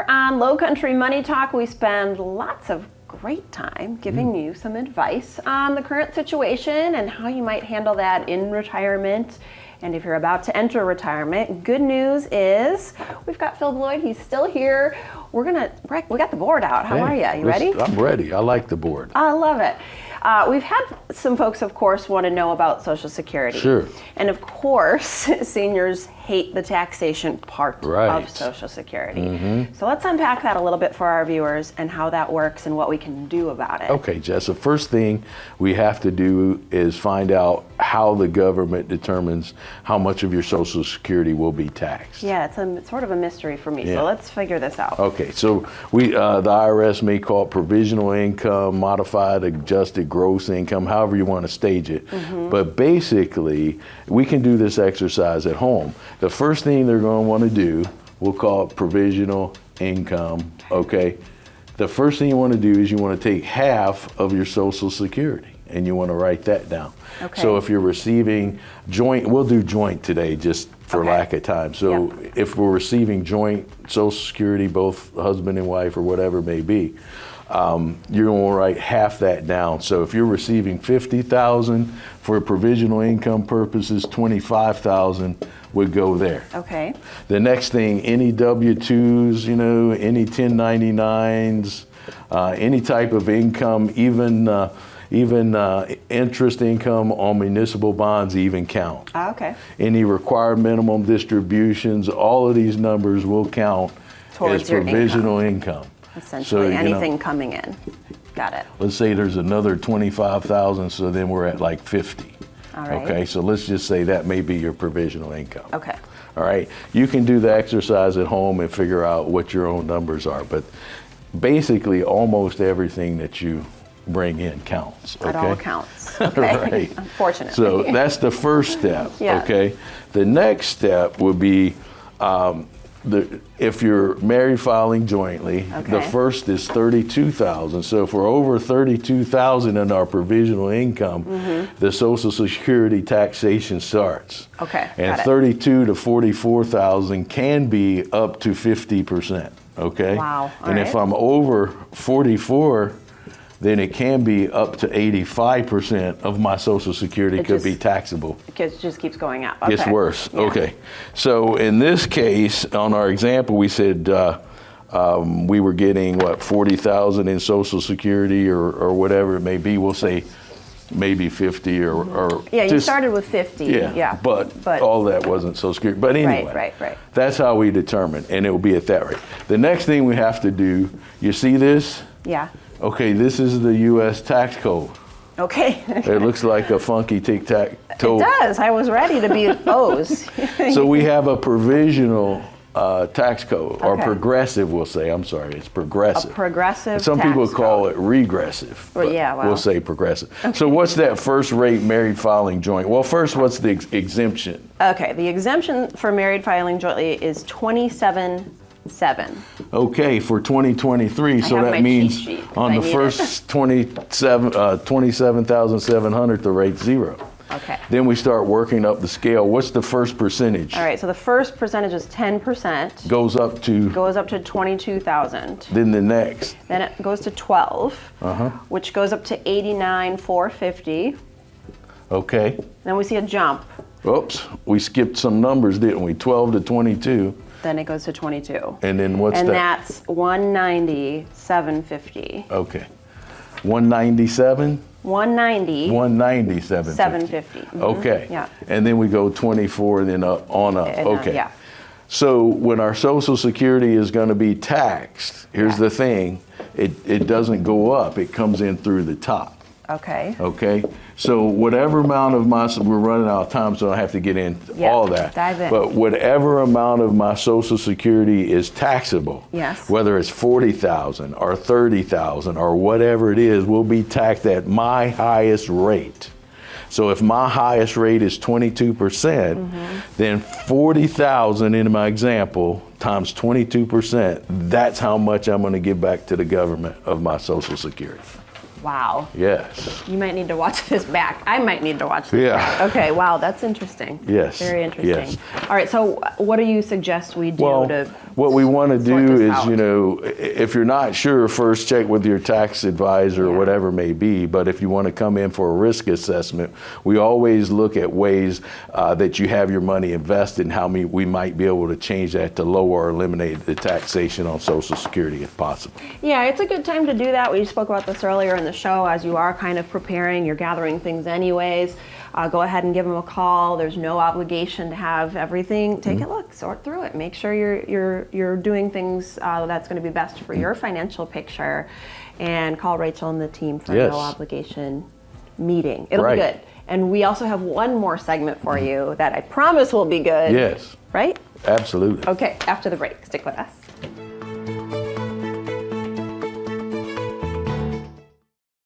Here on Lowcountry Money Talk, we spend lots of great time giving you some advice on the current situation and how you might handle that in retirement. And if you're about to enter retirement, good news is we've got Phil Bloyd. He's still here. We got the board out. How are you? You ready? I'm ready. I like the board. I love it. We've had some folks, of course, want to know about Social Security. Sure. And of course, seniors hate the taxation part of Social Security. So let's unpack that a little bit for our viewers and how that works and what we can do about it. Okay, Jessa. First thing we have to do is find out how the government determines how much of your Social Security will be taxed. Yeah, it's sort of a mystery for me. So let's figure this out. Okay, so the IRS may call it provisional income, modified adjusted gross income, however you want to stage it. But basically, we can do this exercise at home. The first thing they're going to want to do, we'll call it provisional income, okay? The first thing you want to do is you want to take half of your Social Security, and you want to write that down. Okay. So if you're receiving joint, we'll do joint today just for lack of time. So if we're receiving joint Social Security, both husband and wife or whatever it may be, you're going to write half that down. So if you're receiving $50,000 for provisional income purposes, $25,000 would go there. Okay. The next thing, any W-2s, any 1099s, any type of income, even interest income on municipal bonds even count. Okay. Any required minimum distributions, all of these numbers will count towards as your provisional income. Essentially, So, anything coming in. Got it. Let's say there's another 25,000, so then we're at like 50. All right. Okay, so let's just say that may be your provisional income. Okay. All right, you can do the exercise at home and figure out what your own numbers are, but basically almost everything that you bring in counts. Okay? It all counts. Okay. Right. Unfortunately. So that's the first step. Yeah. Okay. The next step would be if you're married filing jointly, the first is $32,000. So if we're over $32,000 in our provisional income, the Social Security taxation starts. Okay. And got it. $32,000 to $44,000 can be up to 50%. Okay. Wow. And if I'm over 44, then it can be up to 85% of my Social Security could be taxable. It just keeps going up. Okay. Gets worse. Yeah. Okay. So in this case, on our example, we said we were getting, $40,000 in Social Security or whatever it may be. We'll say maybe 50 or yeah, just, you started with 50. Yeah. But all that wasn't Social Security. But anyway, right. That's how we determine, and it will be at that rate. The next thing we have to do, you see this? Yeah. Okay, this is the U.S. tax code. Okay. It looks like a funky tic-tac-toe. It does. I was ready to be O's. So we have a provisional tax code, or progressive, we'll say. I'm sorry, it's progressive. A progressive Some tax people call code. it regressive. Well, yeah, well. We'll say progressive. Okay. So what's that first rate married filing joint? Well, first, what's the exemption? Okay, the exemption for married filing jointly is 27.7. Okay, for 2023, so that means on the first 27,700, the rate's 0. Okay. Then we start working up the scale. What's the first percentage? All right, so the first percentage is 10%. Goes up to 22,000. Then the next. Then it goes to 12, which goes up to 89,450. Okay. Then we see a jump. Oops, we skipped some numbers, didn't we? 12 to 22. Then it goes to 22. And then what's that? And that's 190,750. Okay. 197? 190,750. 750. Okay. Yeah. And then we go 24 and then on up. And, okay. Yeah. So when our Social Security is going to be taxed, here's the thing, it doesn't go up, it comes in through the top. Okay. Okay. So whatever amount of we're running out of time, so I have to get into all that. Dive in. But whatever amount of my Social Security is taxable, whether it's 40,000 or 30,000 or whatever it is, will be taxed at my highest rate. So if my highest rate is 22%, then 40,000 in my example times 22%, that's how much I'm going to give back to the government of my Social Security. Wow. Yes. You might need to watch this back. I might need to watch this back. Okay, wow, that's interesting. Yes. Very interesting. Yes. All right, so what do you suggest we do to What we want to do is, you know, if you're not sure, first check with your tax advisor or whatever it may be. But if you want to come in for a risk assessment, we always look at ways that you have your money invested and how we might be able to change that to lower or eliminate the taxation on Social Security if possible. Yeah, it's a good time to do that. We spoke about this earlier in the show. As you are kind of preparing, you're gathering things anyways. Go ahead and give them a call. There's no obligation to have everything. Take a look, sort through it. Make sure you're doing things that's going to be best for your financial picture, and call Rachel and the team for a no obligation meeting. It'll be good. And we also have one more segment for you that I promise will be good. Yes. Right? Absolutely. Okay, after the break. Stick with us.